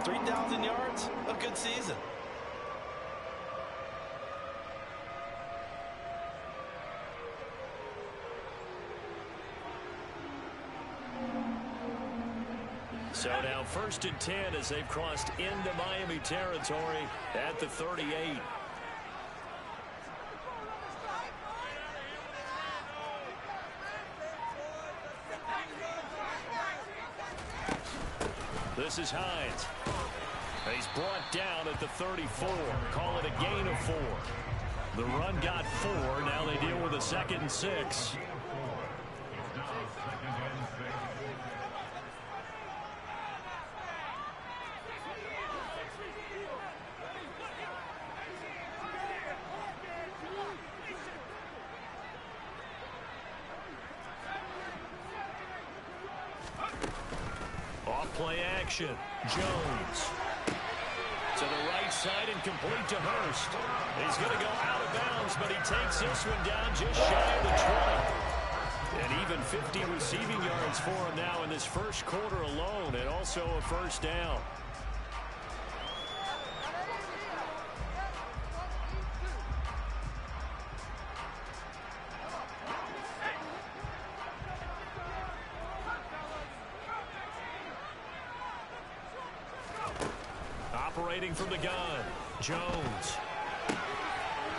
3,000 yards, a good season. So now 1st and 10 as they've crossed into Miami territory at the 38. This is Hines. He's brought down at the 34. Call it a gain of 4. The run got 4. Now they deal with a 2nd and 6. Play action. Jones to the right side and complete to Hurst. He's going to go out of bounds, but he takes this one down just shy of the 20. And even 50 receiving yards for him now in this first quarter alone, and also a 1st down. Operating from the gun, Jones.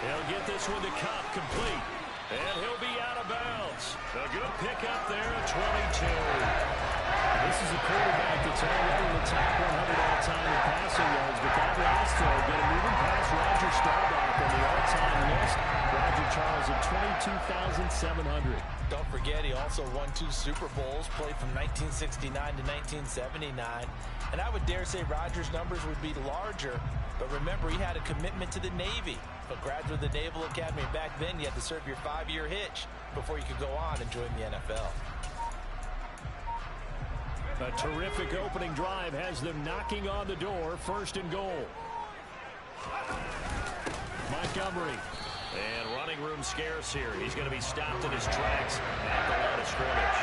He'll get this one to Cup, complete. And he'll be out of bounds. A good pickup there at 22. This is a quarterback that's already in the top 100 all-time in passing yards, but that last throw going to move him past Roger Staubach on the all-time list. Roger Charles at 22,700. Don't forget, he also won 2 Super Bowls, played from 1969 to 1979. And I would dare say Rodgers' numbers would be larger, but remember, he had a commitment to the Navy. A graduate of the Naval Academy. Back then, you had to serve your 5-year hitch before you could go on and join the NFL. A terrific opening drive has them knocking on the door. 1st and goal. Montgomery. And running room scarce here. He's going to be stopped in his tracks at the line of scrimmage.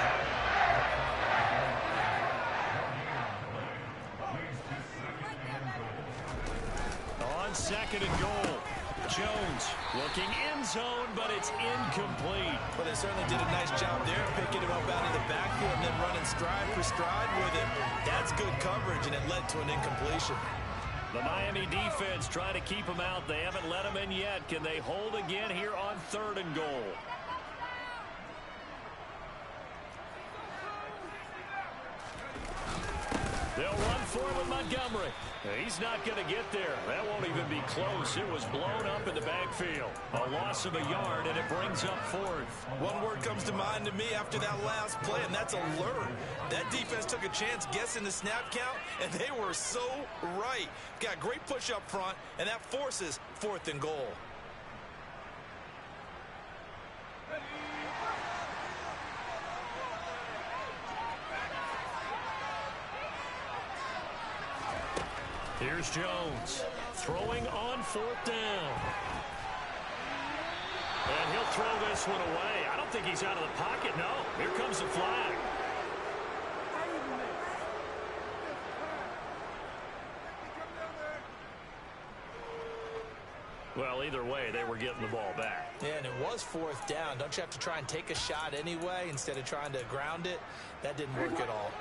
On 2nd and goal. Jones looking end zone, but it's incomplete. But they certainly did a nice job there, picking him up out of the backfield and then running stride for stride with him. That's good coverage, and it led to an incompletion. The Miami defense trying to keep him out. They haven't let him in yet. Can they hold again here on 3rd and goal? They'll run for it with Montgomery. He's not going to get there. That won't even be close. It was blown up in the backfield. A loss of a yard, and it brings up 4th. One word comes to mind to me after that last play, and that's alert. That defense took a chance guessing the snap count, and they were so right. Got great push up front, and that forces 4th and goal. Here's Jones throwing on 4th down. And he'll throw this one away. I don't think he's out of the pocket. No, here comes the flag. Well, either way, they were getting the ball back. Yeah, and it was 4th down. Don't you have to try and take a shot anyway instead of trying to ground it? That didn't work at all.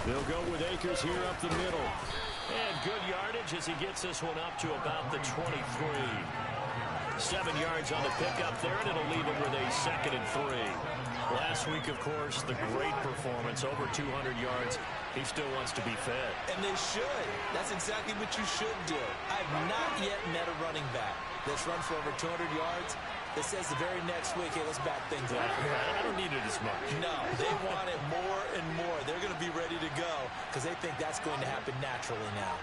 They'll go with Akers here up the middle. And good yardage as he gets this one up to about the 23. 7 yards on the pickup there, and it'll leave him with a 2nd and 3. Last week, of course, the great performance, over 200 yards. He still wants to be fed. And they should. That's exactly what you should do. I've not yet met a running back that's run for over 200 yards that says the very next week, hey, let's back things up. I don't need it as much. No, they want it more and more. They're going to be ready to go because they think that's going to happen naturally now.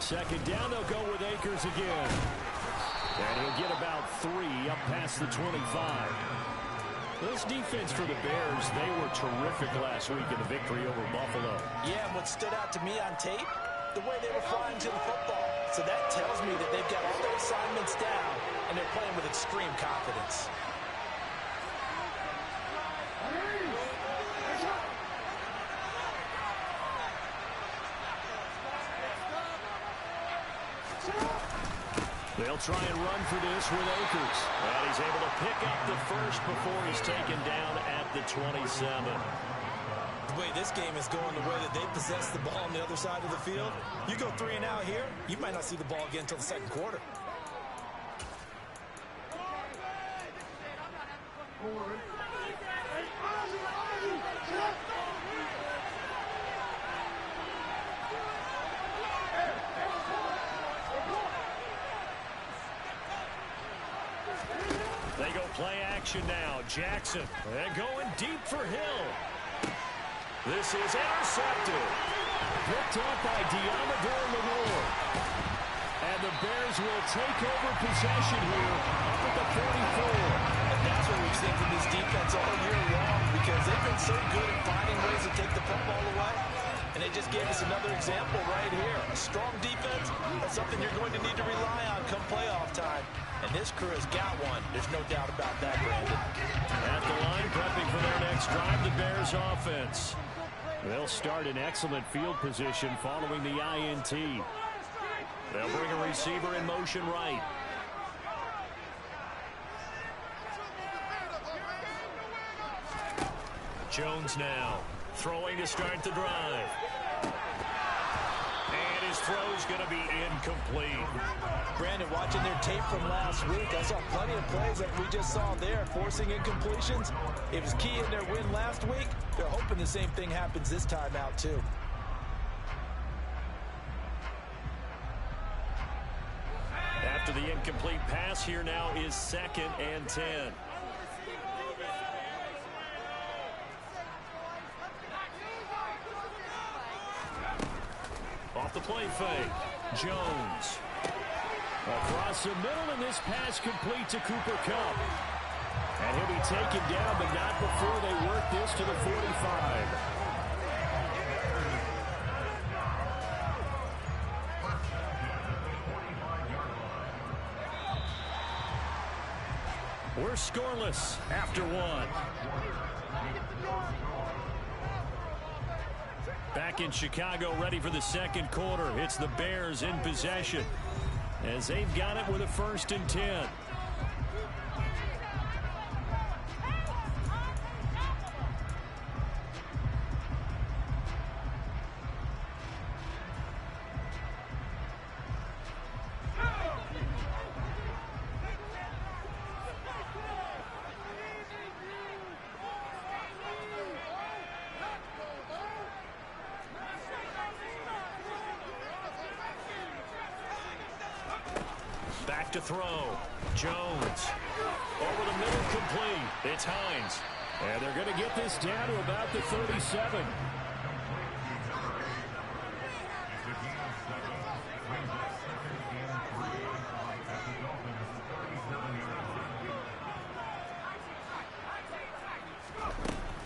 2nd down, they'll go with Akers again. And he'll get about 3 up past the 25. This defense for the Bears, they were terrific last week in the victory over Buffalo. Yeah, and what stood out to me on tape, the way they were flying to the football. So that tells me that they've got all their assignments down, and they're playing with extreme confidence. They'll try and run for this with Akers. And he's able to pick up the first before he's taken down at the 27. The way this game is going, the way that they possess the ball on the other side of the field, you go 3 and out here, you might not see the ball again until the second quarter. They go play action now. Jackson. And going deep for Hill. This is intercepted. Picked up by Diamador Lenore. And the Bears will take over possession here up at the 44. And that's what we've seen from this defense all year long, because they've been so good at finding ways to take the football away. And they just gave us another example right here. A strong defense, that's something you're going to need to rely on come playoff time. And this crew has got one. There's no doubt about that, Brandon. At the line, prepping for their next drive, the Bears offense. They'll start in excellent field position following the INT. They'll bring a receiver in motion right. Jones now throwing to start the drive. And his throw's going to be incomplete. Brandon, watching their tape from last week, I saw plenty of plays like we just saw there, forcing incompletions. It was key in their win last week. They're hoping the same thing happens this time out, too. After the incomplete pass, here now is 2nd and 10. Off the play fake, Jones. Across the middle, and this pass complete to Cooper Kupp. And he'll be taken down, but not before they work this to the 45. We're scoreless after 1. Back in Chicago, ready for the second quarter. It's the Bears in possession as they've got it with a 1st and 10. Back to throw. Jones. Over the middle, complete. It's Hines. And they're going to get this down to about the 37.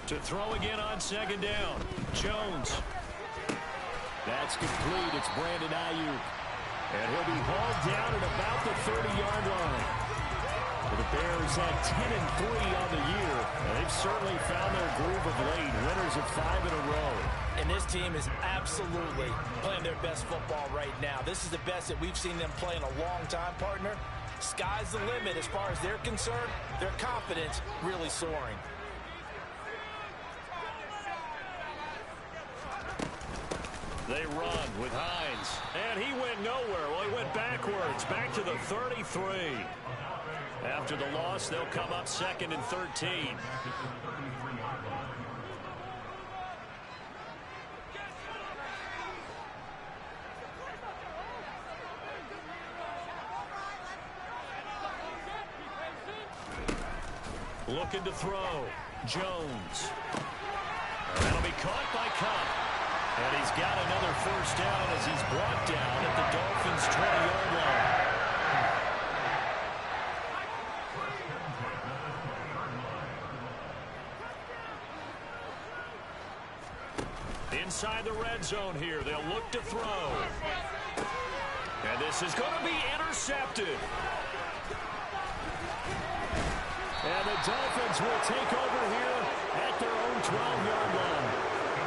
To throw again on 2nd down. Jones. That's complete. It's Brandon Ayuk. And he'll be hauled down at about the 30-yard line. The Bears had 10-3 on the year. And they've certainly found their groove of late. Winners of 5 in a row. And this team is absolutely playing their best football right now. This is the best that we've seen them play in a long time, partner. Sky's the limit as far as they're concerned. Their confidence really soaring. They run with Hines. And he went nowhere. Well, he went backwards. Back to the 33. After the loss, they'll come up 2nd and 13. Looking to throw. Jones. That'll be caught by Kupp. And he's got another 1st down as he's brought down at the Dolphins' 20-yard line. Inside the red zone here. They'll look to throw. And this is going to be intercepted. Dolphins will take over here at their own 12-yard line.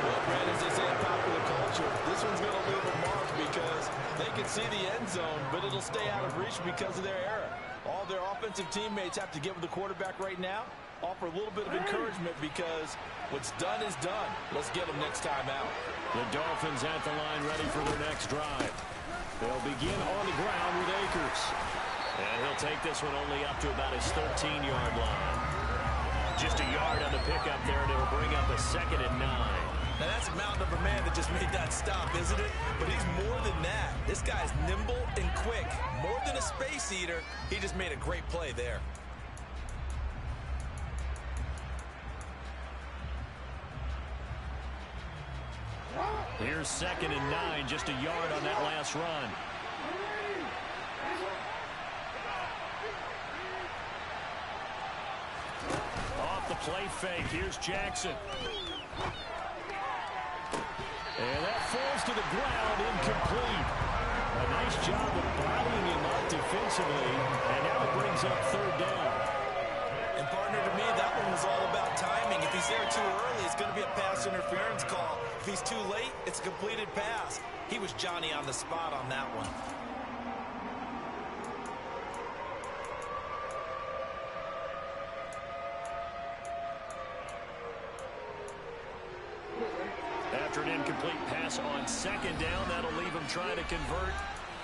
Well, Brad, as they say in popular culture, this one's going to leave a mark because they can see the end zone, but it'll stay out of reach because of their error. All their offensive teammates have to get with the quarterback right now, offer a little bit of encouragement because what's done is done. Let's get them next time out. The Dolphins at the line ready for their next drive. They'll begin on the ground with Akers. And he'll take this one only up to about his 13-yard line. Just a yard on the pickup there, and it'll bring up a 2nd and 9. Now that's a mountain of a man that just made that stop, isn't it? But he's more than that. This guy's nimble and quick. More than a space eater, he just made a great play there. Here's 2nd and 9, just a yard on that last run. Off the play fake, here's Jackson. And that falls to the ground, incomplete. A nice job of bodying him up defensively, and now it brings up 3rd down. And partner, to me, that one was all about timing. If he's there too early, it's going to be a pass interference call. If he's too late, it's a completed pass. He was Johnny on the spot on that one. After an incomplete pass on 2nd down, that'll leave him trying to convert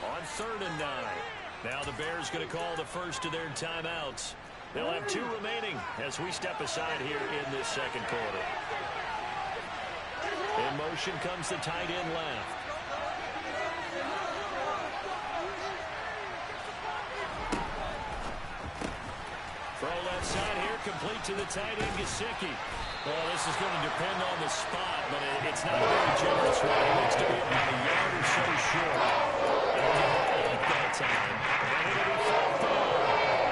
on 3rd and 9. Now the Bears going to call the first of their timeouts. They'll have 2 remaining as we step aside here in this 2nd quarter. In motion comes the tight end left. Throw left side here, complete to the tight end, Gesicki. Well, this is going to depend on the spot, but it's not a very generous one. It looks to be about a yard or so short. That time.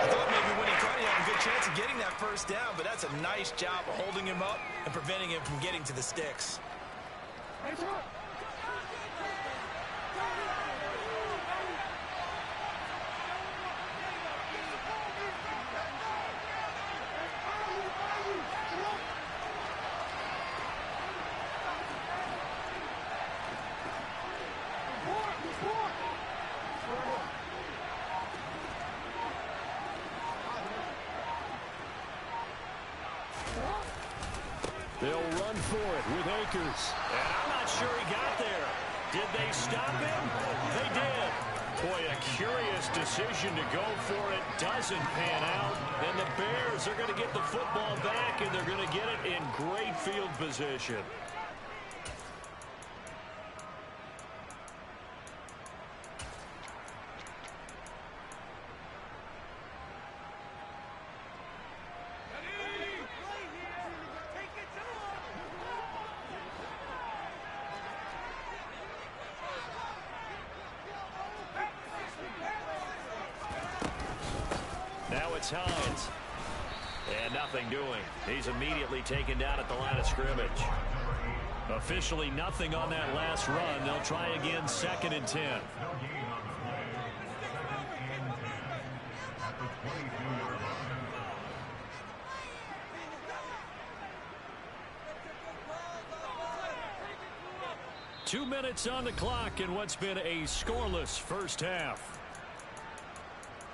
I thought maybe when he caught, he had a good chance of getting that first down, but that's a nice job of holding him up and preventing him from getting to the sticks. They'll run for it with Akers. And I'm not sure he got there. Did they stop him? They did. Boy, a curious decision to go for it. Doesn't pan out. And the Bears are going to get the football back, and they're going to get it in great field position. Hines. And nothing doing. He's immediately taken down at the line of scrimmage. Officially nothing on that last run. They'll try again 2nd and 10. Two minutes on the clock in what's been a scoreless first half.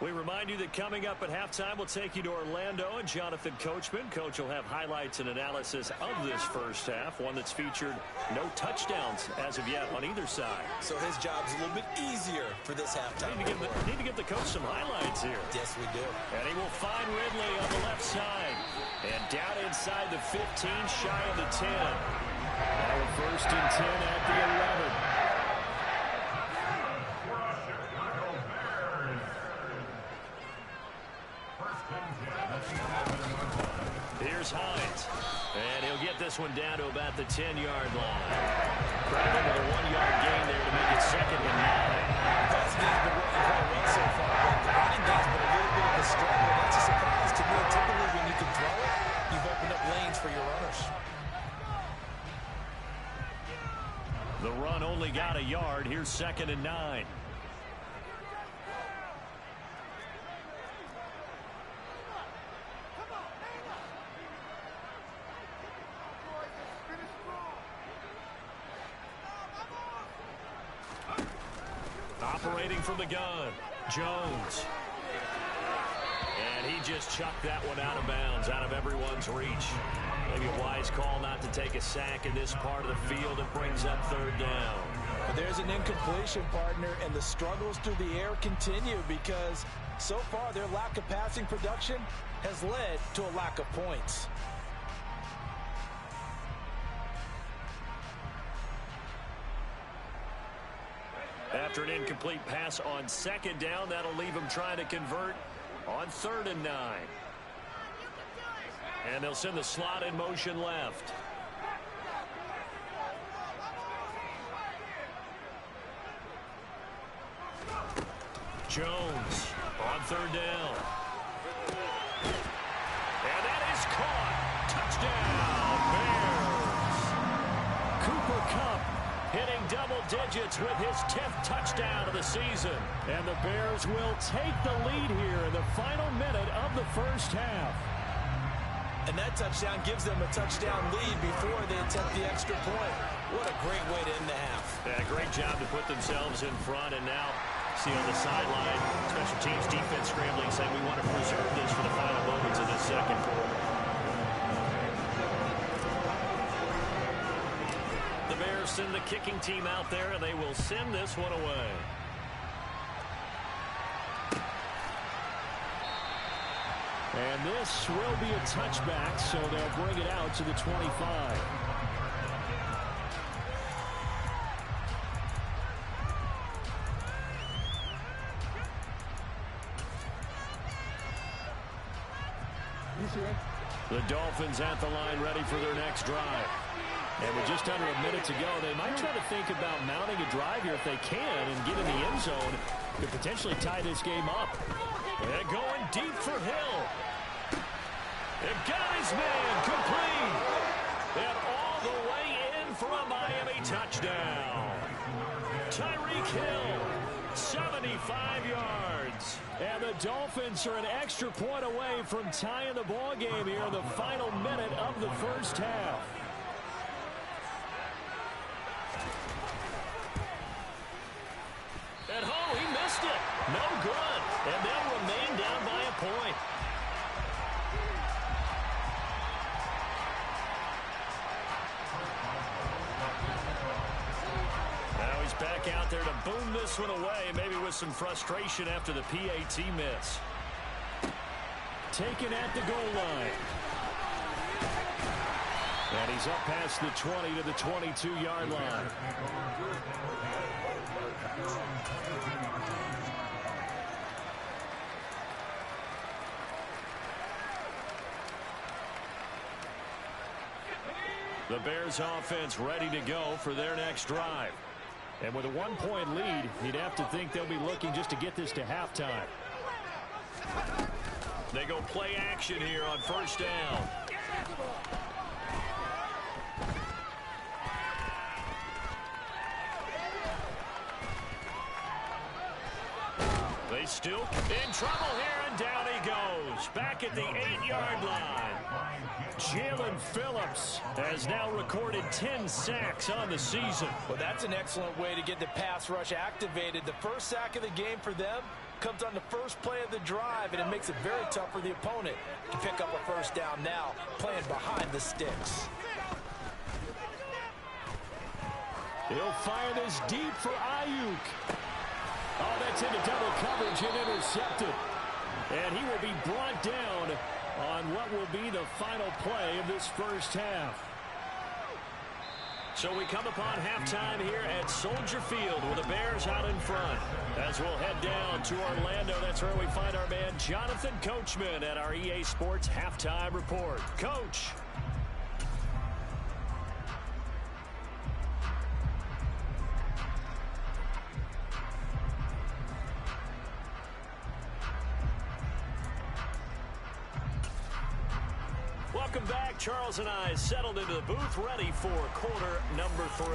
We remind you that coming up at halftime, we'll take you to Orlando and Jonathan Coachman. Coach will have highlights and analysis of this first half, one that's featured no touchdowns as of yet on either side. So his job's a little bit easier for this halftime. Need to give the coach some highlights here. Yes, we do. And he will find Ridley on the left side. And down inside the 15, shy of the 10. Now a 1st and 10 at the 11. Here's Hines. And he'll get this one down to about the 10-yard line. Credited with a 1-yard gain there to make it 2nd and 9. Passing game's been working quite well so far, but the running game's been a little bit of a struggle. That's a surprise to me. Typically, when you can throw it, you've opened up lanes for your runners. The run only got a yard. Here's 2nd and 9. Operating from the gun, Jones. And he just chucked that one out of bounds, out of everyone's reach. Maybe a wise call not to take a sack in this part of the field. It brings up third down. But there's an incompletion, partner, and the struggles through the air continue because so far their lack of passing production has led to a lack of points. After an incomplete pass on second down, that'll leave them trying to convert on 3rd and 9. And they'll send the slot in motion left. Jones on 3rd down. And that is caught. Touchdown, Bears. Cooper Kupp hitting double digits with his 10th touchdown of the season. And the Bears will take the lead here in the final minute of the first half. And that touchdown gives them a touchdown lead before they attempt the extra point. What a great way to end the half. Yeah, great job to put themselves in front, and now see on the sideline, special teams defense scrambling, saying we want to preserve this for the final moments of the second quarter. The Bears send the kicking team out there, and they will send this one away. And this will be a touchback, so they'll bring it out to the 25. The Dolphins at the line ready for their next drive. And with just under a minute to go, they might try to think about mounting a drive here if they can and get in the end zone to potentially tie this game up. And going deep for Hill. It got his man complete. And all the way in for a Miami touchdown. Tyreek Hill, 75 yards. And the Dolphins are an extra point away from tying the ball game here in the final minute of the first half. And oh, he missed it. No good. And they'll remain down by a point. Now he's back out there to boom this one away, maybe with some frustration after the PAT miss. Taken at the goal line. And he's up past the 20 to the 22-yard line. The Bears offense ready to go for their next drive. And with a 1-point lead, you'd have to think they'll be looking just to get this to halftime. They go play action here on first down. They still in trouble here, and down he goes. Back at the 8-yard line. Jalen Phillips has now recorded 10 sacks on the season. Well, that's an excellent way to get the pass rush activated. The first sack of the game for them comes on the first play of the drive, and it makes it very tough for the opponent to pick up a first down now, playing behind the sticks. He'll fire this deep for Ayuk. Oh, that's into double coverage and intercepted. And he will be brought down on what will be the final play of this first half. So we come upon halftime here at Soldier Field with the Bears out in front. As we'll head down to Orlando, that's where we find our man Jonathan Coachman at our EA Sports Halftime Report. Coach. Welcome back. Charles and I settled into the booth ready for quarter number 3.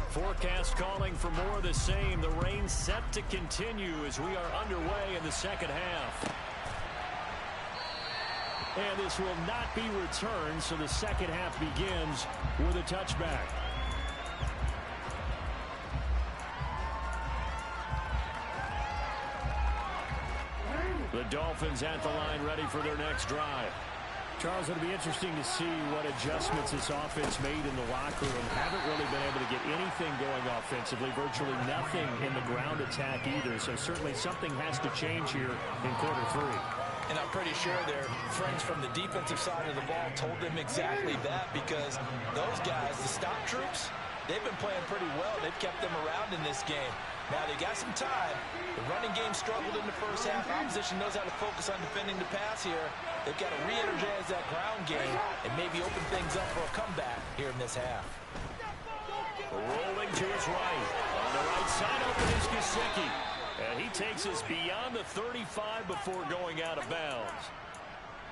Forecast calling for more of the same. The rain set to continue as we are underway in the second half. And this will not be returned, so the second half begins with a touchback. The Dolphins at the line ready for their next drive. Charles, it'll be interesting to see what adjustments this offense made in the locker room. Haven't really been able to get anything going offensively, virtually nothing in the ground attack either. So certainly something has to change here in quarter three. And I'm pretty sure their friends from the defensive side of the ball told them exactly that, because those guys, the stop troops, they've been playing pretty well. They've kept them around in this game. Now, they got some time. The running game struggled in the first half. Opposition knows how to focus on defending the pass here. They've got to re-energize that ground game and maybe open things up for a comeback here in this half. Rolling to his right. On the right side, open is Gesicki. And he takes us beyond the 35 before going out of bounds.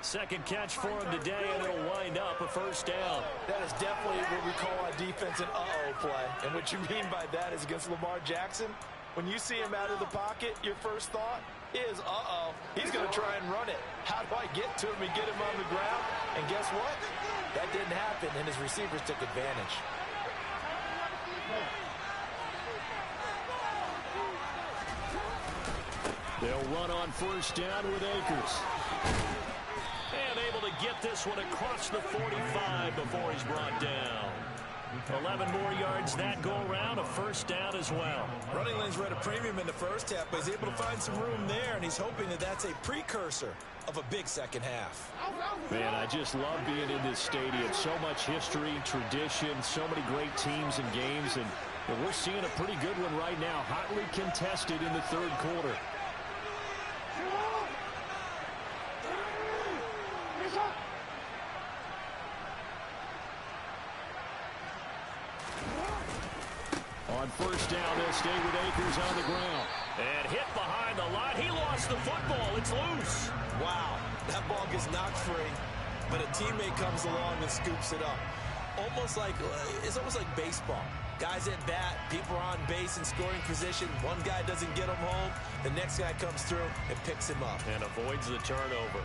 Second catch for him today, and it'll wind up a first down. That is definitely what we call a defense and uh-oh play. And what you mean by that is against Lamar Jackson, when you see him out of the pocket, your first thought is, uh-oh, he's going to try and run it. How do I get to him and get him on the ground? And guess what? That didn't happen, and his receivers took advantage. They'll run on first down with Akers. And able to get this one across the 45 before he's brought down. 11 more yards that go around, a first down as well. Running lanes were at a premium in the first half, but he's able to find some room there, and he's hoping that that's a precursor of a big second half. Man, I just love being in this stadium. So much history, tradition, so many great teams and games, and we're seeing a pretty good one right now, hotly contested in the third quarter. On first down, they'll stay with Akers on the ground. And hit behind the line. He lost the football. It's loose. Wow, that ball gets knocked free, but a teammate comes along and scoops it up. It's almost like baseball. Guys at bat, people are on base in scoring position. One guy doesn't get him home. The next guy comes through and picks him up. And avoids the turnover.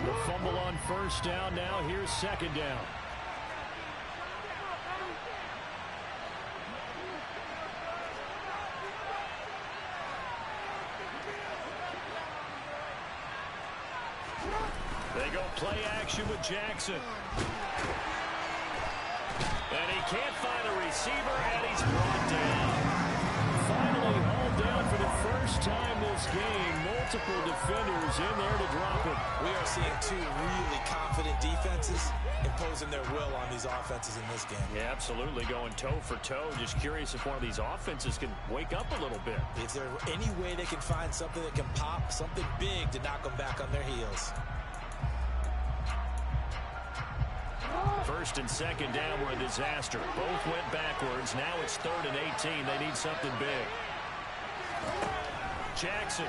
The fumble on first down now. Here's second down. They go play action with Jackson. And he can't find a receiver, and he's brought down. Finally hauled down for the first time this game. Multiple defenders in there to drop him. We are seeing two really confident defenses imposing their will on these offenses in this game. Yeah, absolutely, going toe for toe. Just curious if one of these offenses can wake up a little bit. Is there any way they can find something that can pop, something big to knock them back on their heels? First and second down were a disaster. Both went backwards. Now it's 3rd and 18. They need something big. Jackson.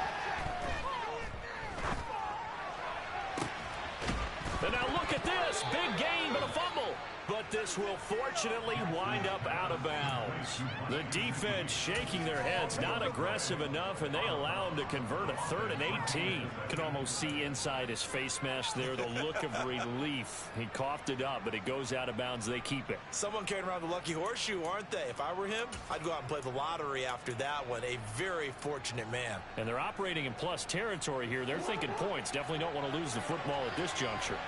And now look at this. Big gain, but a fumble. But this will fortunately wind up out of bounds. The defense shaking their heads, not aggressive enough, and they allow him to convert a 3rd and 18. Can almost see inside his face mask there the look of relief. He coughed it up, but it goes out of bounds. They keep it. Someone carrying around the lucky horseshoe, aren't they? If I were him, I'd go out and play the lottery after that one. A very fortunate man. And they're operating in plus territory here. They're thinking points. Definitely don't want to lose the football at this juncture.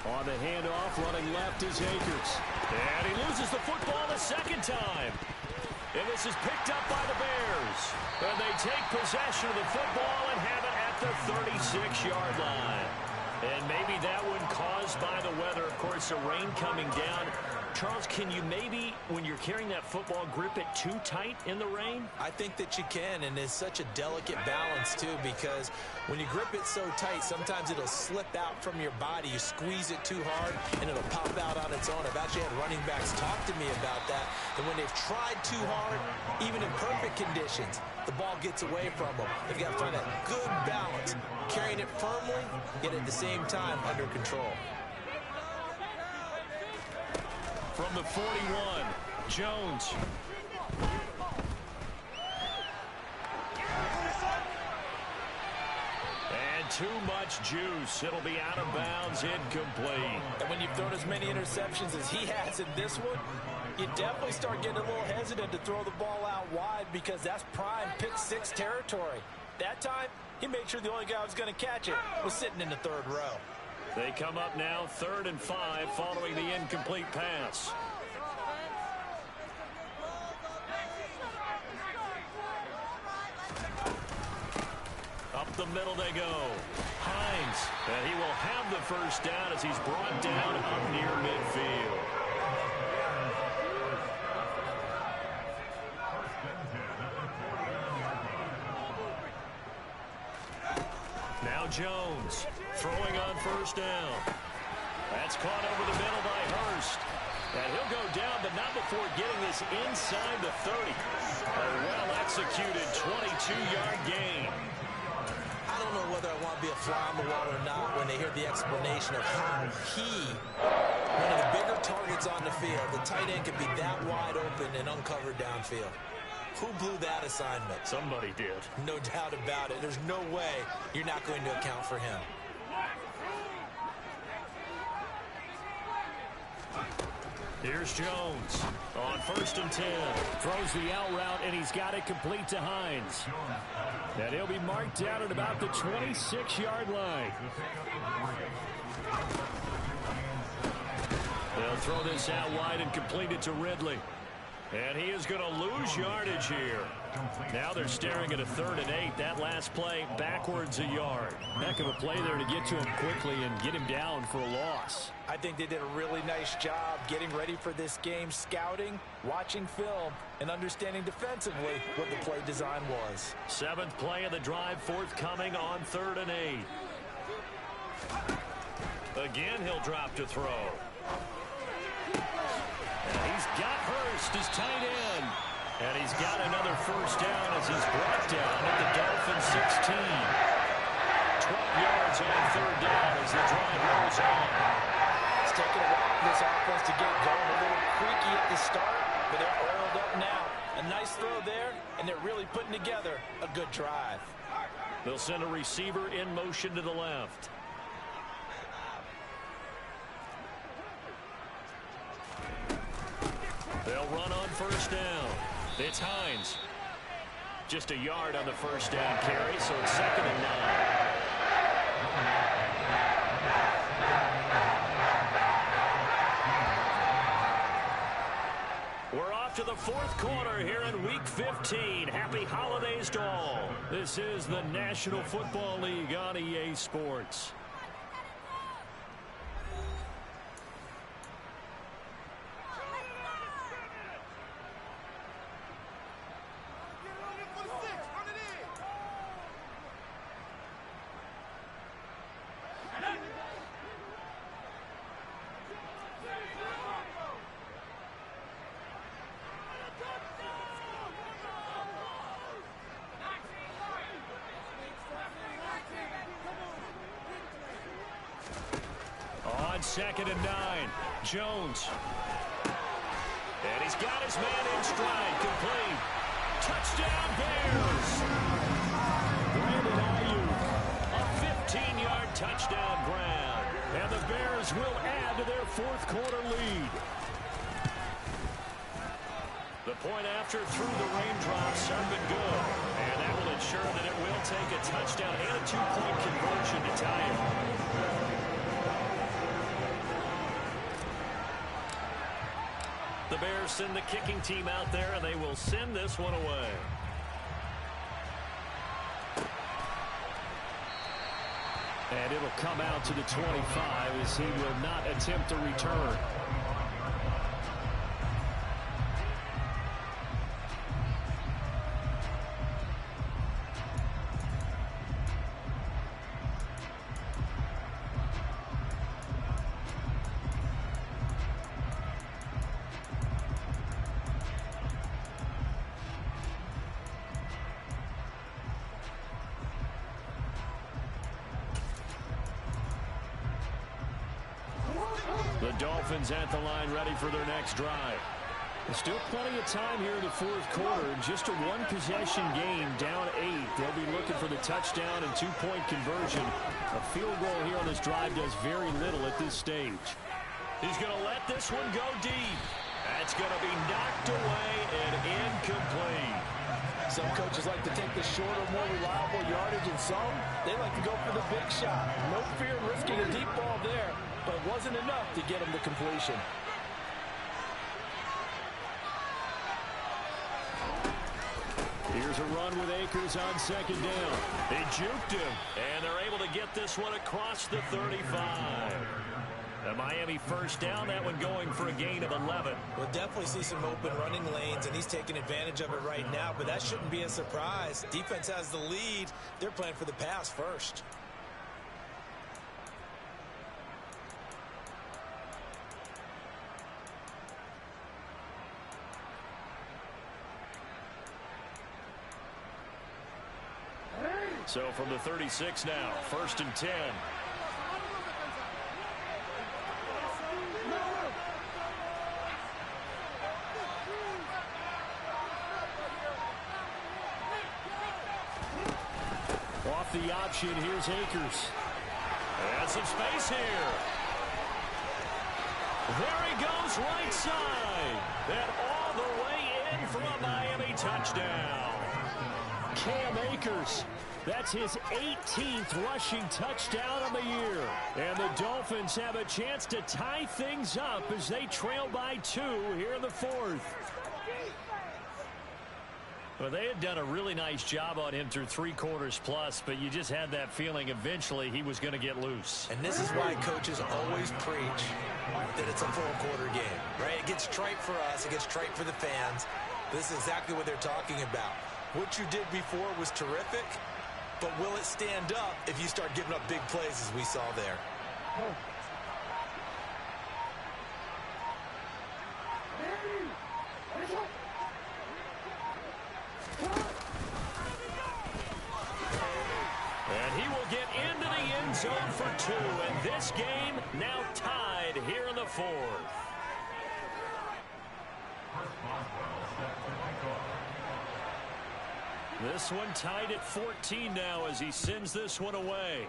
On the handoff, running left is Akers. And he loses the football the second time. And this is picked up by the Bears. And they take possession of the football and have it at the 36-yard line. And maybe that one caused by the weather. Of course, the rain coming down. Charles, can you maybe, when you're carrying that football, grip it too tight in the rain? I think that you can, and it's such a delicate balance, too, because when you grip it so tight, sometimes it'll slip out from your body. You squeeze it too hard, and it'll pop out on its own. I've actually had running backs talk to me about that, and when they've tried too hard, even in perfect conditions, the ball gets away from them. They've got to find that good balance, carrying it firmly, yet at the same time under control. From the 41, Jones. And too much juice. It'll be out of bounds, incomplete. And when you've thrown as many interceptions as he has in this one, you definitely start getting a little hesitant to throw the ball out wide because that's prime pick six territory. That time, he made sure the only guy who was going to catch it was sitting in the third row. They come up now 3rd and 5 following the incomplete pass. Up the middle they go. Hines, and he will have the first down as he's brought down up near midfield. Now Jones throwing on first down. That's caught over the middle by Hurst. And he'll go down, but not before getting this inside the 30. A well-executed 22-yard gain. I don't know whether I want to be a fly on the wall or not when they hear the explanation of how one of the bigger targets on the field, the tight end could be that wide open and uncovered downfield. Who blew that assignment? Somebody did. No doubt about it. There's no way you're not going to account for him. Here's Jones on 1st and 10. Throws the out route, and he's got it complete to Hines. And he'll be marked down at about the 26-yard line. They'll throw this out wide and complete it to Ridley. And he is going to lose yardage here. Now they're staring at a 3rd and 8. That last play backwards a yard. Heck of a play there to get to him quickly and get him down for a loss. I think they did a really nice job getting ready for this game, scouting, watching film, and understanding defensively what the play design was. 7th play of the drive forthcoming on 3rd and 8. Again, he'll drop to throw. And he's got Hurst as tight end. And he's got another first down as he's brought down at the Dolphins 16. 12 yards on 3rd down as the drive rolls on. It's taking a while for this offense to get going. A little creaky at the start, but they're oiled up now. A nice throw there, and they're really putting together a good drive. They'll send a receiver in motion to the left. They'll run on first down. It's Hines. Just a yard on the first down carry, so it's 2nd and 9. We're off to the 4th quarter here in Week 15. Happy holidays to all. This is the National Football League on EA Sports. On 2nd and 9, Jones. And he's got his man in stride, complete. Touchdown Bears! Brandon Ayuk, a 15-yard touchdown grab. And the Bears will add to their 4th quarter lead. The point after through the raindrops have been good. And that will ensure that it will take a touchdown and a 2-point conversion to tie it. The Bears send the kicking team out there, and they will send this one away. And it'll come out to the 25 as he will not attempt a return. The Dolphins at the line ready for their next drive. Still plenty of time here in the fourth quarter. Just a one-possession game, down 8. They'll be looking for the touchdown and two-point conversion. A field goal here on this drive does very little at this stage. He's going to let this one go deep. That's going to be knocked away and incomplete. Some coaches like to take the shorter, more reliable yardage, and some, they like to go for the big shot. No fear in risking a deep ball there, but it wasn't enough to get him to completion. Here's a run with Akers on second down. They juked him, and they're able to get this one across the 35. A Miami first down, that one going for a gain of 11. We'll definitely see some open running lanes, and he's taking advantage of it right now, but that shouldn't be a surprise. Defense has the lead. They're playing for the pass first. So from the 36 now, 1st and 10. Off the option, here's Akers. And some space here. There he goes right side. And all the way in for a Miami touchdown. Cam Akers. That's his 18th rushing touchdown of the year. And the Dolphins have a chance to tie things up as they trail by 2 here in the fourth. Well, they had done a really nice job on him through 3 quarters plus, but you just had that feeling eventually he was going to get loose. And this is why coaches always preach that it's a full-quarter game, right? It gets trite for us. It gets trite for the fans. This is exactly what they're talking about. What you did before was terrific, but will it stand up if you start giving up big plays as we saw there? And he will get into the end zone for 2, and this game now tied here in the fourth. This one tied at 14 now as he sends this one away.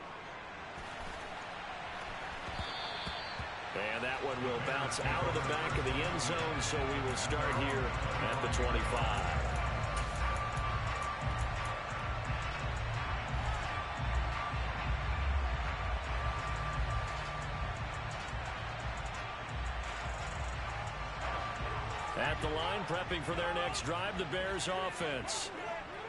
And that one will bounce out of the back of the end zone, so we will start here at the 25. At the line, prepping for their next drive, the Bears offense.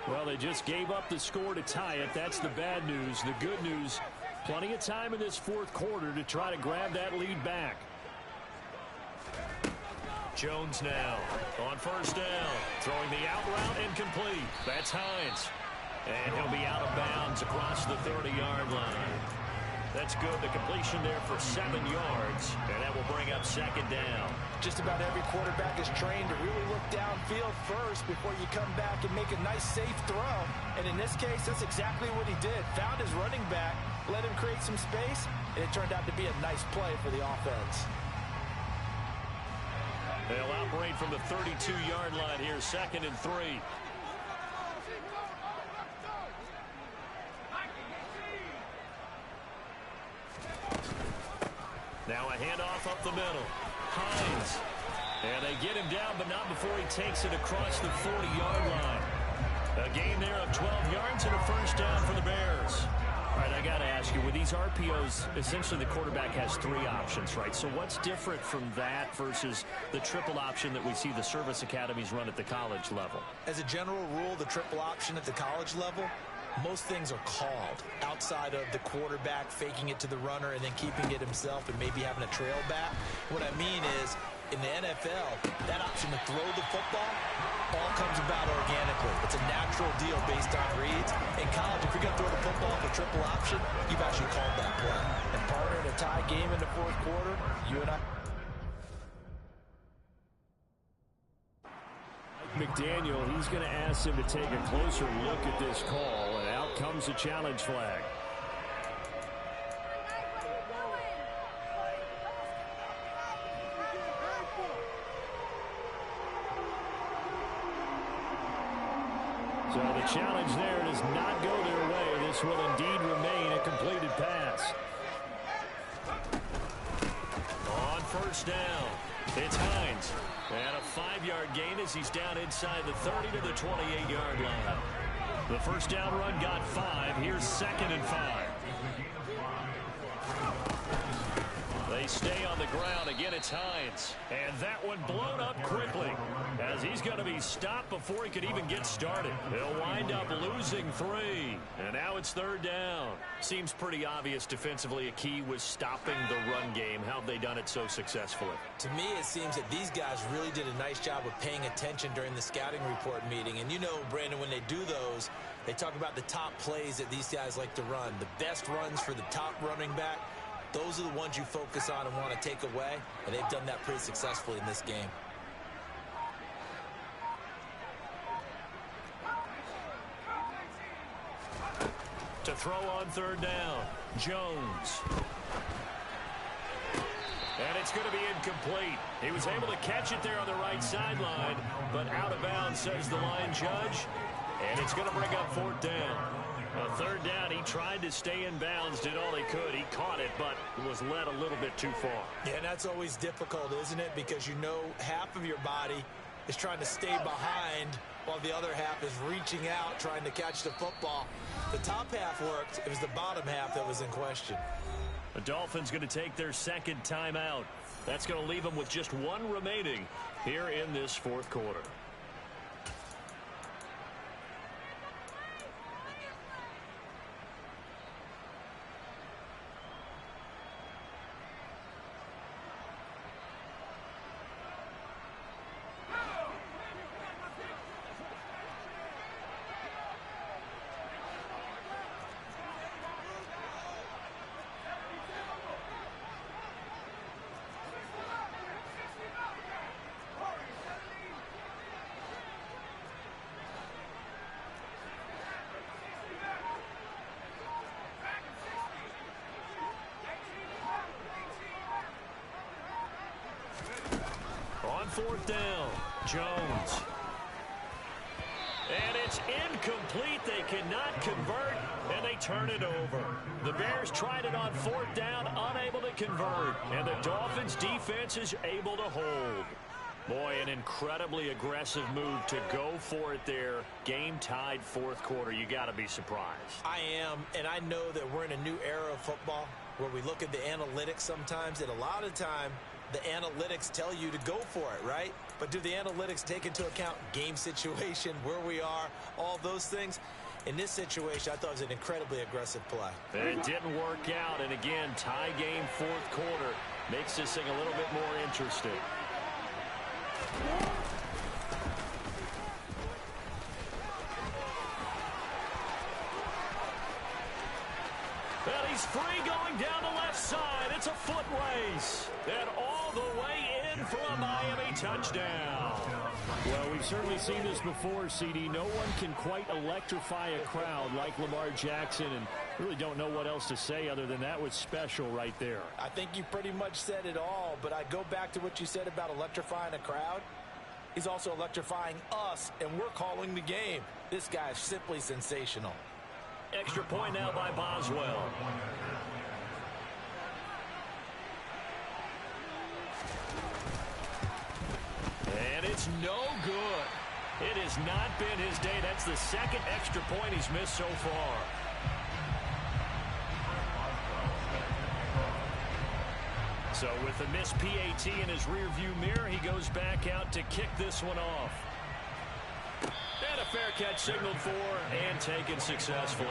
Well, they just gave up the score to tie it. That's the bad news. The good news, plenty of time in this fourth quarter to try to grab that lead back. Jones now on first down, throwing the out route incomplete. That's Hines. And he'll be out of bounds across the 30-yard line. That's good. The completion there for 7 yards, and that will bring up second down. Just about every quarterback is trained to really look downfield first before you come back and make a nice, safe throw. And in this case, that's exactly what he did. Found his running back, let him create some space, and it turned out to be a nice play for the offense. They'll operate from the 32-yard line here, 2nd and 3. Now a handoff up the middle. Hines. And they get him down, but not before he takes it across the 40-yard line. A gain there of 12 yards and a first down for the Bears. All right, I got to ask you, with these RPOs, essentially the quarterback has 3 options, right? So what's different from that versus the triple option that we see the service academies run at the college level? As a general rule, the triple option at the college level, most things are called outside of the quarterback faking it to the runner and then keeping it himself and maybe having a trail back. What I mean is, in the NFL, that option to throw the football all comes about organically. It's a natural deal based on reads. In college, if you're going to throw the football for triple option, you've actually called that play. And partner, in a tie game in the fourth quarter, you and I... McDaniel, he's going to ask him to take a closer look at this call, and out comes the challenge flag. So the challenge there does not go their way. This will indeed remain a completed pass. On first down, it's Hines. And a 5-yard gain as he's down inside the 30 to the 28-yard line. The first down run got 5. Here's 2nd and 5. They stay on the ground. Again, it's Hines. And that one blown up quickly as he's going to be stopped before he could even get started. He'll wind up losing 3. And now it's 3rd down. Seems pretty obvious defensively a key was stopping the run game. How have they done it so successfully? To me, it seems that these guys really did a nice job of paying attention during the scouting report meeting. And you know, Brandon, when they do those, they talk about the top plays that these guys like to run. The best runs for the top running back. Those are the ones you focus on and want to take away, and they've done that pretty successfully in this game. To throw on 3rd down, Jones. And it's going to be incomplete. He was able to catch it there on the right sideline, but out of bounds, says the line judge. And it's going to bring up 4th down. 3rd down, he tried to stay in bounds, did all he could. He caught it, but was led a little bit too far. Yeah, and that's always difficult, isn't it? Because you know half of your body is trying to stay behind while the other half is reaching out, trying to catch the football. The top half worked. It was the bottom half that was in question. The Dolphins going to take their 2nd timeout. That's going to leave them with just 1 remaining here in this 4th quarter. On 4th down, Jones. And it's incomplete. They cannot convert, and they turn it over. The Bears tried it on 4th down, unable to convert. And the Dolphins' defense is able to hold. Boy, an incredibly aggressive move to go for it there. Game tied 4th quarter. You got to be surprised. I am, and I know that we're in a new era of football where we look at the analytics sometimes, and a lot of time the analytics tell you to go for it, right? But do the analytics take into account game situation, where we are, all those things? In this situation, I thought it was an incredibly aggressive play. It didn't work out, and again, tie game 4th quarter makes this thing a little bit more interesting. And he's free going down the left side. It's a foot race. And all the way in for a Miami touchdown. Well, we've certainly seen this before, CD. No one can quite electrify a crowd like Lamar Jackson, and really don't know what else to say other than that was special right there. I think you pretty much said it all, but I go back to what you said about electrifying a crowd. He's also electrifying us, and we're calling the game. This guy is simply sensational. Extra point now by Boswell. And it's no good. It has not been his day. That's the 2nd extra point he's missed so far. So with the missed PAT in his rearview mirror, he goes back out to kick this one off. And a fair catch signaled for and taken successfully.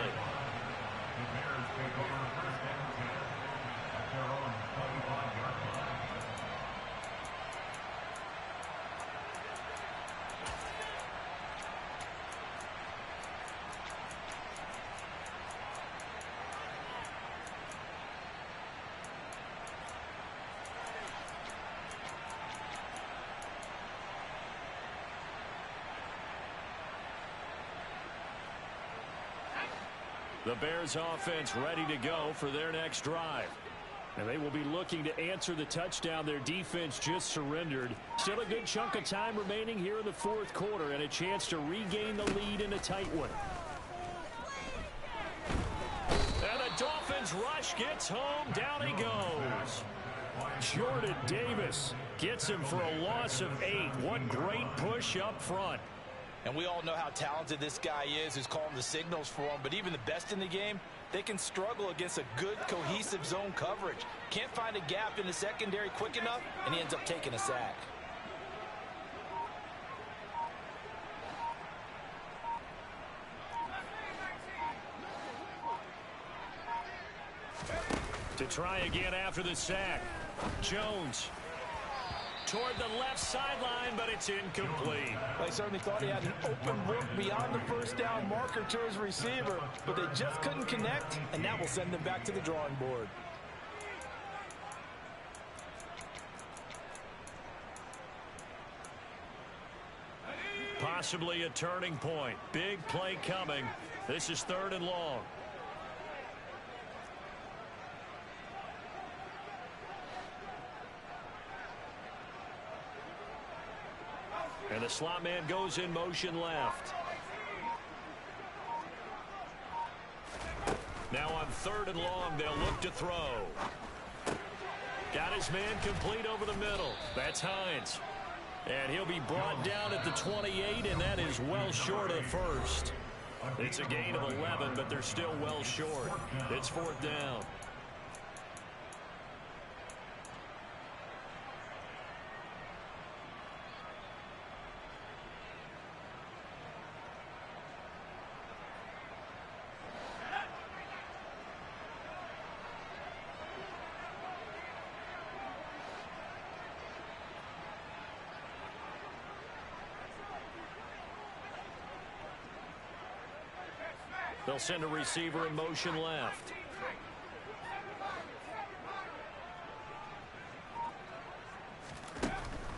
The Bears offense ready to go for their next drive. And they will be looking to answer the touchdown their defense just surrendered. Still a good chunk of time remaining here in the fourth quarter and a chance to regain the lead in a tight one. And the Dolphins rush gets home. Down he goes. Jordan Davis gets him for a loss of 8. What great push up front. And we all know how talented this guy is who's calling the signals for him. But even the best in the game, they can struggle against a good, cohesive zone coverage. Can't find a gap in the secondary quick enough, and he ends up taking a sack. To try again after the sack. Jones toward the left sideline, but it's incomplete. They certainly thought he had an open look beyond the first down marker to his receiver, but they just couldn't connect, and that will send them back to the drawing board. Possibly a turning point. Big play coming. This is 3rd and long. And the slot man goes in motion left. Now on 3rd and long, they'll look to throw. Got his man complete over the middle. That's Hines. And he'll be brought down at the 28, and that is well short of first. It's a gain of 11, but they're still well short. It's 4th down. They'll send a receiver in motion left.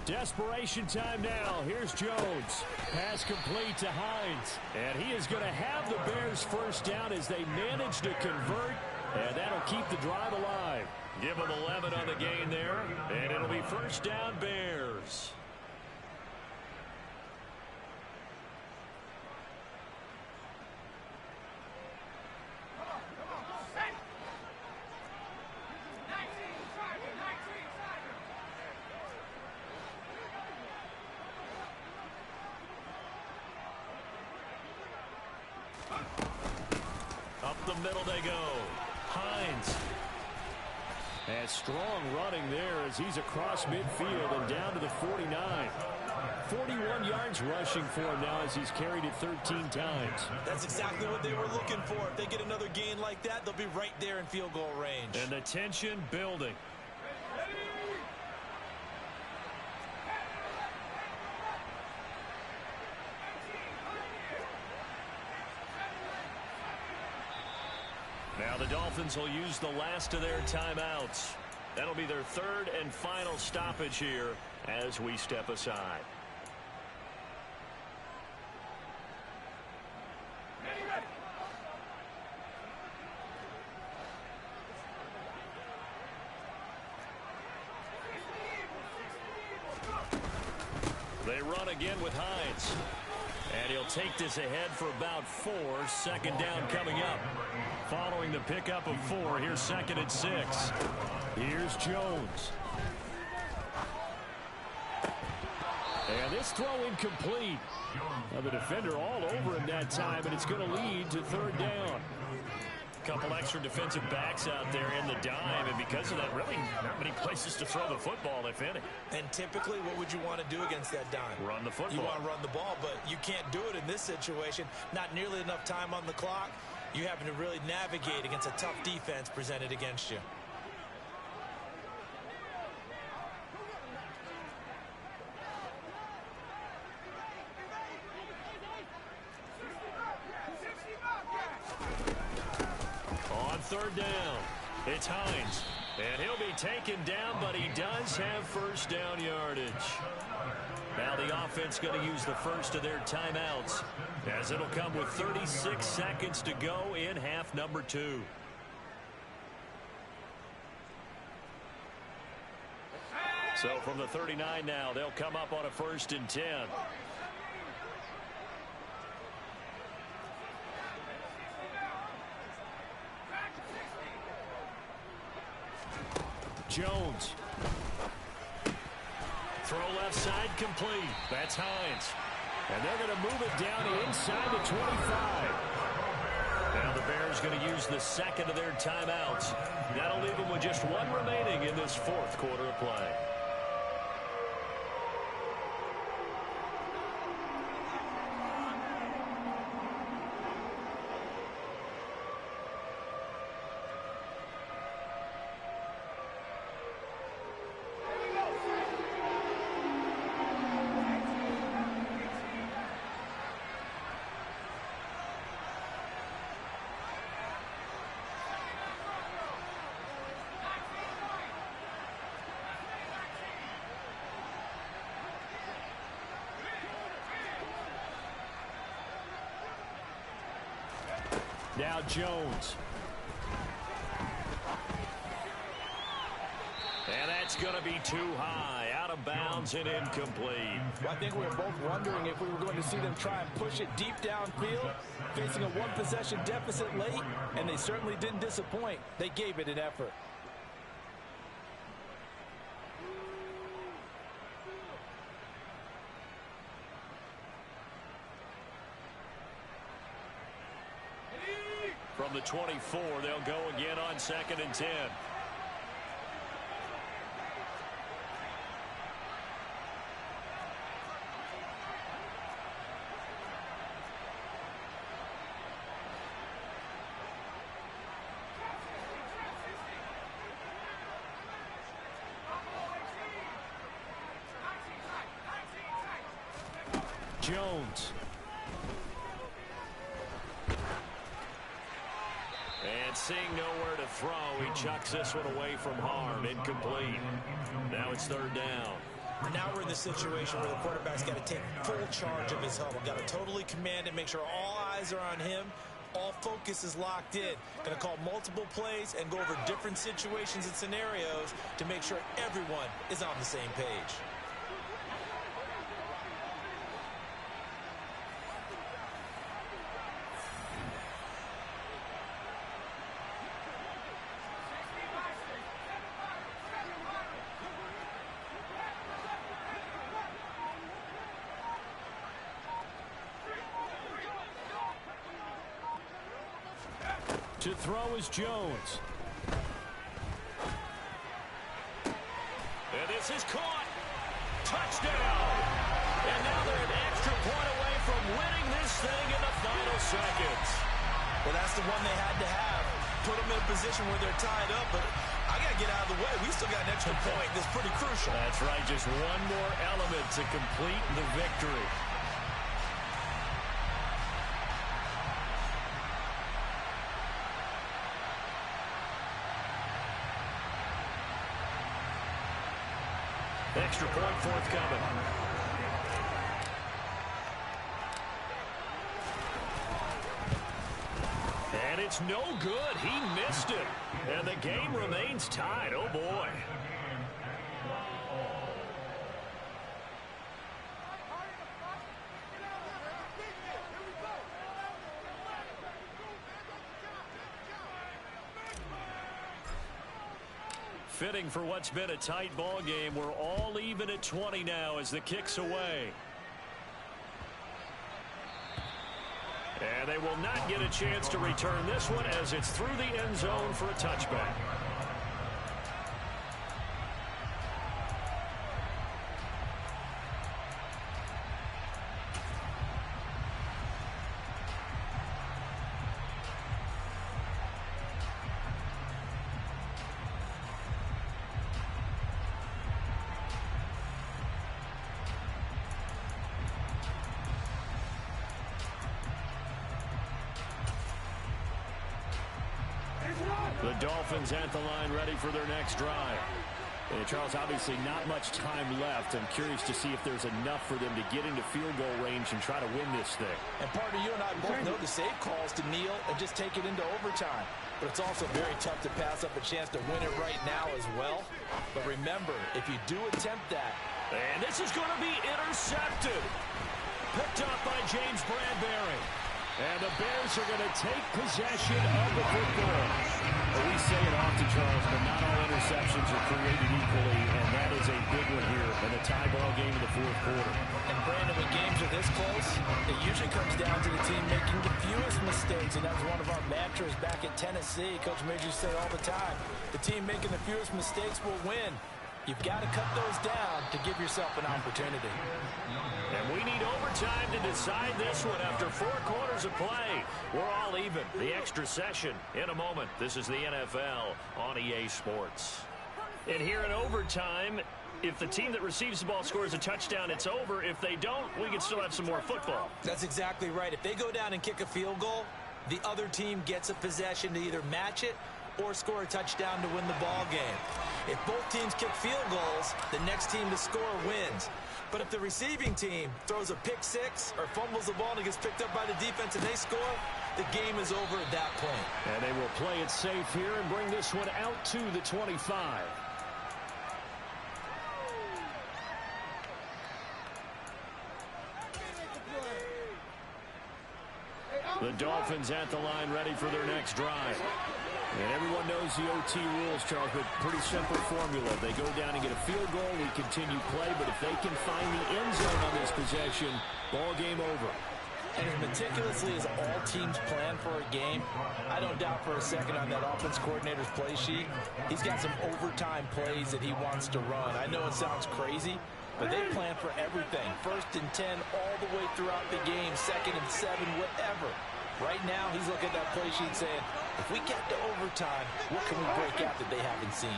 Desperation time now. Here's Jones. Pass complete to Hines. And he is going to have the Bears first down as they manage to convert. And that'll keep the drive alive. Give them 11 on the gain there. And it'll be first down Bears. Up the middle they go. Hines. And strong running there as he's across midfield and down to the 49. 41 yards rushing for him now as he's carried it 13 times. That's exactly what they were looking for. If they get another gain like that, they'll be right there in field goal range. And the tension building. Now the Dolphins will use the last of their timeouts. That'll be their 3rd and final stoppage here as we step aside. They run again with Hines. And he'll take this ahead for about 4. 2nd down coming up. Following the pickup of 4, here's 2nd and 6. Here's Jones. And this throw incomplete. Now the defender all over him that time, and it's going to lead to 3rd down. Couple extra defensive backs out there in the dime, and because of that, really not many places to throw the football, if any. And typically, what would you want to do against that dime? Run the football. You want to run the ball, but you can't do it in this situation. Not nearly enough time on the clock. You having to really navigate against a tough defense presented against you. On 3rd down, it's Hines. And he'll be taken down, but he does have first down yardage. Now the offense going to use the first of their timeouts, as it'll come with 36 seconds to go in half number 2. So from the 39 now, they'll come up on a 1st and 10. Jones. Throw left side complete. That's Hines. And they're going to move it down inside the 25. Now the Bears going to use the second of their timeouts. That'll leave them with just one remaining in this 4th quarter of play. Now Jones. And that's going to be too high. Out of bounds and incomplete. I think we were both wondering if we were going to see them try and push it deep downfield, facing a one-possession deficit late, and they certainly didn't disappoint. They gave it an effort. From the 24, they'll go again on 2nd and 10. Jones. And seeing nowhere to throw, he chucks this one away from harm. Incomplete. Now it's 3rd down. Now we're in the situation where the quarterback's got to take full charge of his huddle. Got to totally command it, make sure all eyes are on him. All focus is locked in. Going to call multiple plays and go over different situations and scenarios to make sure everyone is on the same page. To throw is Jones. And this is caught. Touchdown. And now they're an extra point away from winning this thing in the final seconds. Well, that's the one they had to have. Put them in a position where they're tied up, but I got to get out of the way. We still got an extra point that's pretty crucial. That's right. Just one more element to complete the victory. Extra point forthcoming. And it's no good. He missed it. And the game remains tied. Oh, boy. Fitting for what's been a tight ball game. We're all even at 20 now as the kick's away. And they will not get a chance to return this one as it's through the end zone for a touchback. The Dolphins at the line ready for their next drive. And Charles, obviously not much time left. I'm curious to see if there's enough for them to get into field goal range and try to win this thing. And partner, you and I both know the safe calls to kneel and just take it into overtime. But it's also very tough to pass up a chance to win it right now as well. But remember, if you do attempt that. And this is going to be intercepted. Picked up by James Bradbury. And the Bears are going to take possession of the football. Well, we say it often, Charles, but not all interceptions are created equally, and that is a big one here in the tie ball game in the fourth quarter. And Brandon, when games are this close, it usually comes down to the team making the fewest mistakes, and that's one of our mantras back at Tennessee. Coach Major say all the time, the team making the fewest mistakes will win. You've got to cut those down to give yourself an opportunity. And we need overtime to decide this one after 4 quarters of play. We're all even. The extra session in a moment. This is the NFL on EA Sports. And here in overtime, if the team that receives the ball scores a touchdown, it's over. If they don't, we can still have some more football. That's exactly right. If they go down and kick a field goal, the other team gets a possession to either match it or score a touchdown to win the ball game. If both teams kick field goals, the next team to score wins. But if the receiving team throws a pick six or fumbles the ball and it gets picked up by the defense and they score, the game is over at that point. And they will play it safe here and bring this one out to the 25. The Dolphins at the line ready for their next drive. And everyone knows the OT rules, Charles, but pretty simple formula. They go down and get a field goal, we continue play, but if they can find the end zone on this possession, ball game over. And as meticulously as all teams plan for a game, I don't doubt for a second on that offense coordinator's play sheet, he's got some overtime plays that he wants to run. I know it sounds crazy, but they plan for everything. 1st and 10 all the way throughout the game, 2nd and 7, whatever. Right now, he's looking at that play sheet saying, if we get to overtime, what can we break out that they haven't seen?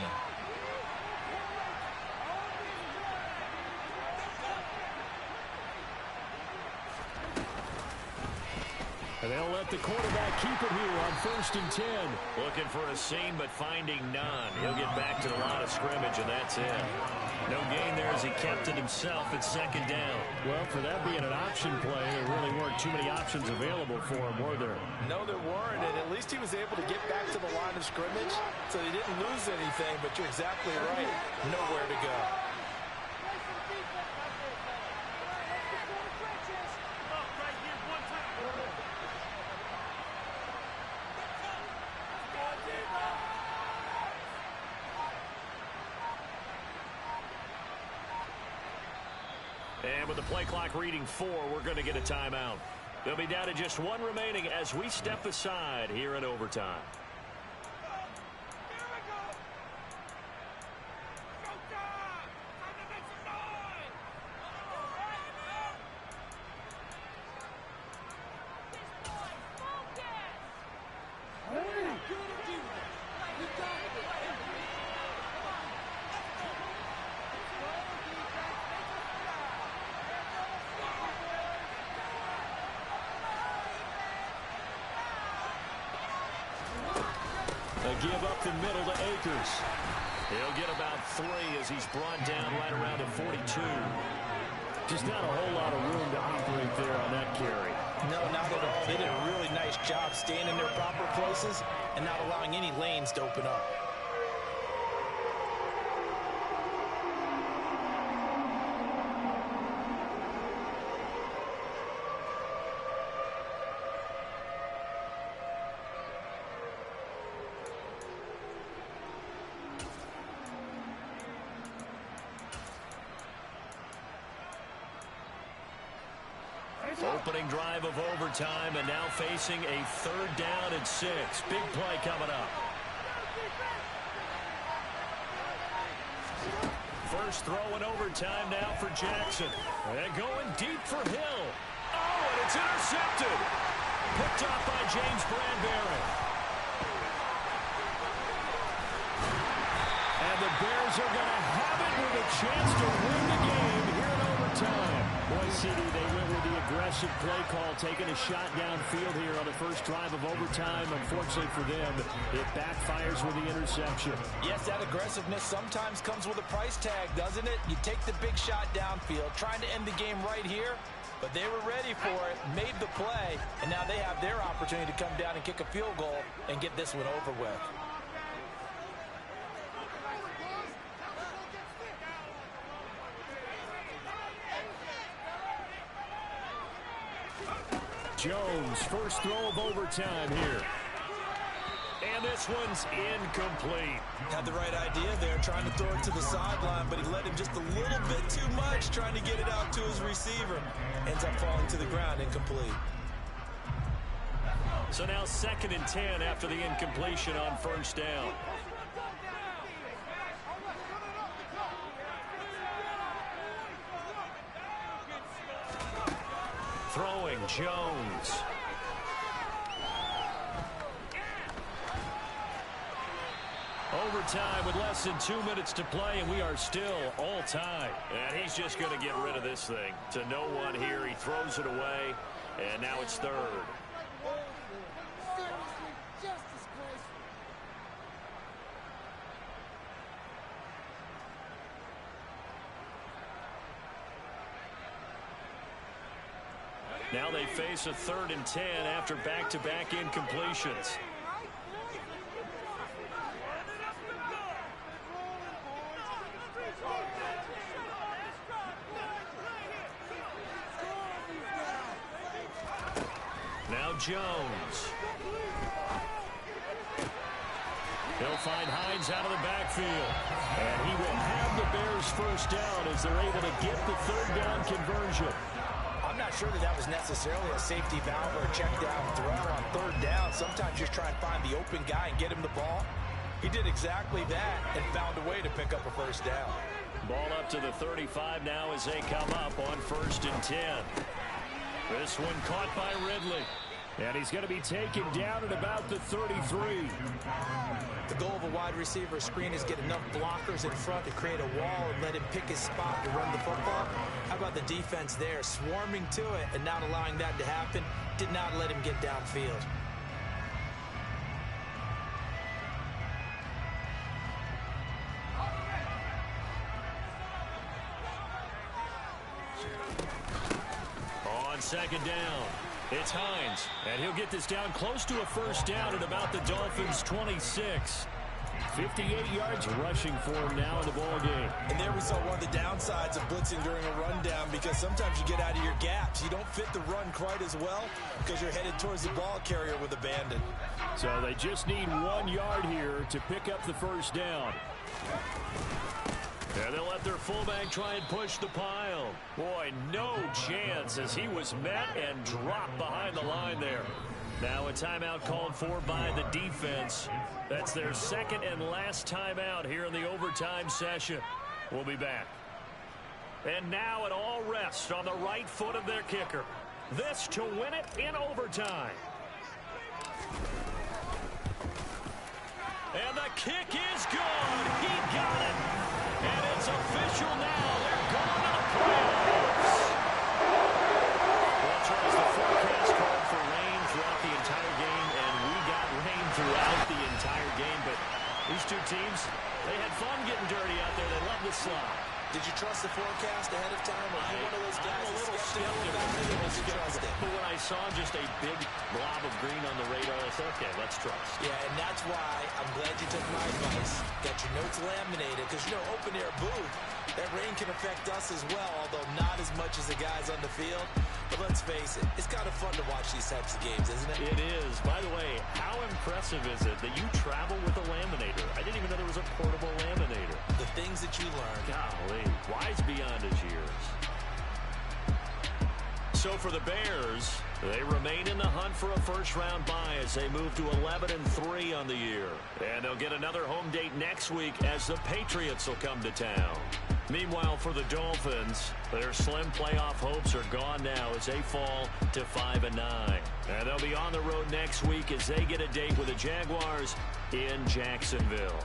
And they'll let the quarterback keep it here on 1st and 10. Looking for a seam, but finding none. He'll get back to the line of scrimmage, and that's it. No gain there as he kept it himself at 2nd down. Well, for that being an option play, there really weren't too many options available for him, were there? No, there weren't, and at least he was able to get back to the line of scrimmage, so he didn't lose anything, but you're exactly right. Nowhere to go. And with the play clock reading 4, we're going to get a timeout. They'll be down to just 1 remaining as we step aside here in overtime. They give up the middle to Akers. He'll get about 3 as he's brought down right around the 42. Just not a whole lot of room to operate there on that carry. No, not at all. They did a really nice job staying in their proper places and not allowing any lanes to open up. Opening drive of overtime, and now facing a 3rd down and 6. Big play coming up. First throw in overtime now for Jackson. And going deep for Hill. Oh, and it's intercepted. Picked up by James Bradbury. And the Bears are going to have it with a chance to win the game here in overtime. Boy, CD, they went with the aggressive play call, taking a shot downfield here on the first drive of overtime. Unfortunately for them, it backfires with the interception. Yes, that aggressiveness sometimes comes with a price tag, doesn't it? You take the big shot downfield, trying to end the game right here, but they were ready for it, made the play, and now they have their opportunity to come down and kick a field goal and get this one over with. Jones, first throw of overtime here. And this one's incomplete. Had the right idea there, trying to throw it to the sideline, but he let him just a little bit too much, trying to get it out to his receiver. Ends up falling to the ground, incomplete. So now 2nd and 10 after the incompletion on first down. Throwing Jones. Overtime with less than 2 minutes to play, and we are still all tied. And he's just going to get rid of this thing. To no one here, he throws it away, and now it's 3rd. Now they face a 3rd and 10 after back-to-back incompletions. Now Jones. He'll find Hines out of the backfield. And he will have the Bears first down as they're able to get the 3rd down conversion. I'm not sure that was necessarily a safety valve or a check down throw on 3rd down. Sometimes just try and find the open guy and get him the ball. He did exactly that and found a way to pick up a first down. Ball up to the 35 now as they come up on 1st and 10. This one caught by Ridley. And he's going to be taken down at about the 33. The goal of a wide receiver screen is get enough blockers in front to create a wall and let him pick his spot to run the football. How about the defense there, swarming to it and not allowing that to happen? Did not let him get downfield. On 2nd down, it's Hines, and he'll get this down close to a first down at about the Dolphins' 26. 58 yards rushing for him now in the ball game. And there we saw one of the downsides of blitzing during a rundown, because sometimes you get out of your gaps. You don't fit the run quite as well because you're headed towards the ball carrier with abandon. So they just need 1 yard here to pick up the first down. And they'll let their fullback try and push the pile. Boy, no chance as he was met and dropped behind the line there. Now a timeout called for by the defense. That's their 2nd and last timeout here in the overtime session. We'll be back. And now it all rests on the right foot of their kicker. This to win it in overtime. And the kick is good. He got it. And it's official now. They're going to the playoffs. Well, Charles, the forecast called for rain throughout the entire game, and we got rain throughout the entire game. But these two teams, they had fun getting dirty out there. They love the slide. Did you trust the forecast ahead of time? Or are you one of those guys I'm a little skeptical, but when I saw just a big blob of green on the radar, I said, okay, let's trust. Yeah, and that's why I'm glad you took my advice. Got your notes laminated, because, you know, open air booth, that rain can affect us as well, although not as much as the guys on the field. But let's face it, it's kind of fun to watch these types of games, isn't it? It is. By the way, how impressive is it that you travel with a laminator? I didn't even know there was a portable laminator. The things that you learn. Golly, wise beyond his years. So for the Bears, they remain in the hunt for a first-round bye as they move to 11-3 on the year. And they'll get another home date next week as the Patriots will come to town. Meanwhile, for the Dolphins, their slim playoff hopes are gone now as they fall to 5-9. And they'll be on the road next week as they get a date with the Jaguars in Jacksonville.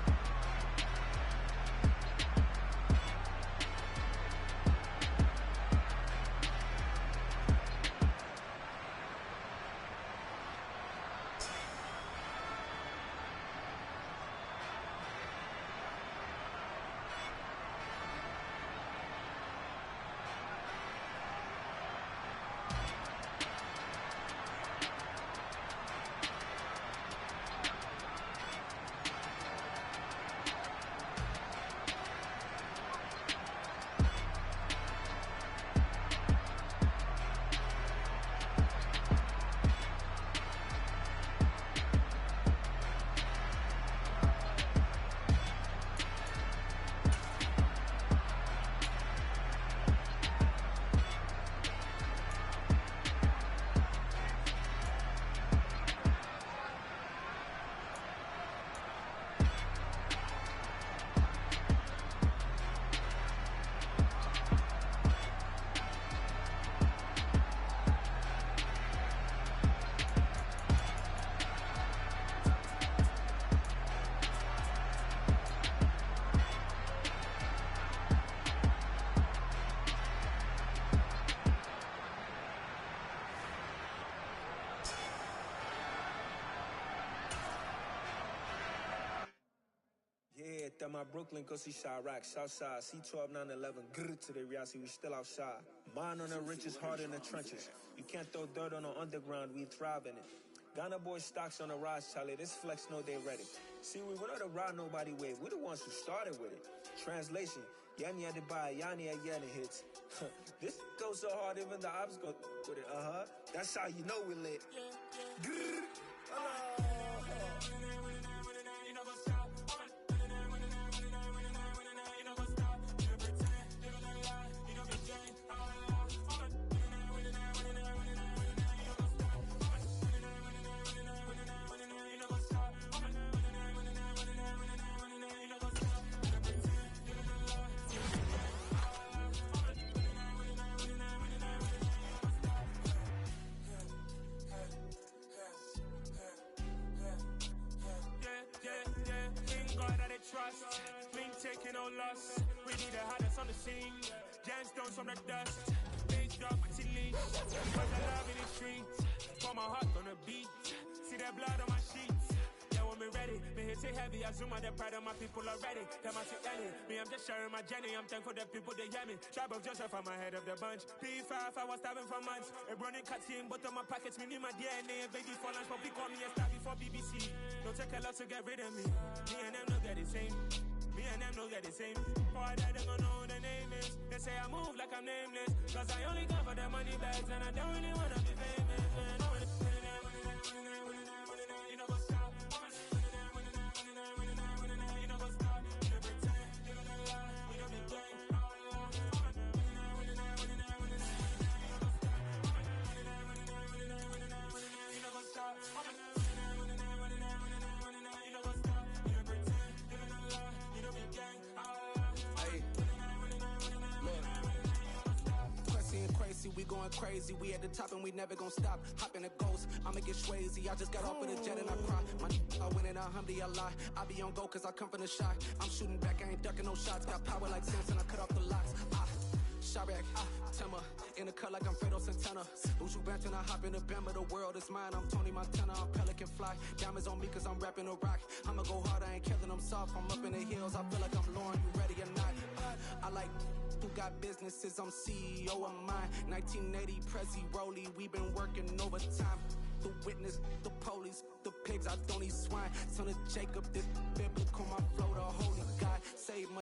that my Brooklyn go see Chirac, Southside, C12, 911, grr to the Riasi, we still outside. Mine on the riches, hard in the trenches. You can't throw dirt on the underground, we thrive in it. Ghana boys stocks on the rise, Charlie, this flex know they ready. See, we not the ride nobody wave, we the ones who started with it. Translation, Yani had to buy, Yani had Yani hits. This goes so hard, even the ops go with it, That's how you know we lit. Grr. Trust, we ain't taking no loss. We need the hottest on the scene. Gemstones from the dust. Big dog with your leash. Cause I love in the streets. Pour my heart on the beat. See that blood on my sheets. Yeah, when me ready, me hit it heavy. I zoom out the pride of my people already. Them I see Ellie. Me, I'm just sharing my journey. I'm thankful that people they hear me. Tribe of Joseph, I'm ahead of the bunch. P5, I was starving for months. A running cutscene, but on my pockets, me need my DNA. And baby for lunch, but we call me a star before BBC. Don't take a lot to get rid of me. Me and them no get the same. Me and them no get the same. For that, they don't know who the name is. They say I move like I'm nameless. Cause I only come for the money bags. And I don't really wanna be famous, man. You know what's up? You know what's up? You know pretend. You know the lie. You know the game. You know what's up? Crazy, we going crazy. We at the top and we never gonna stop. Hop in a ghost, I'ma get swayzy. I just got off of the jet and I cry. I win in a Humvee, I lie. I be on go cause I come from the shot. I'm shooting back, I ain't ducking no shots. Got power like Samson, I cut off the locks. Chirac, Timmer, in the cut like I'm Fredo Santana. Buju Banton, I hop in the Bama, the world is mine. I'm Tony Montana, I'm Pelican Fly. Diamonds on me cause I'm rapping a rock. I'ma go hard, I ain't killing them soft. I'm up in the hills, I feel like I'm Lauren, you ready or not? I like who got businesses, I'm CEO of mine. 1980 Prezi Rolly, we been working overtime. The witness, the police, the pigs, I don't eat swine. Son of Jacob, this biblical, my flow, the holy God. Save my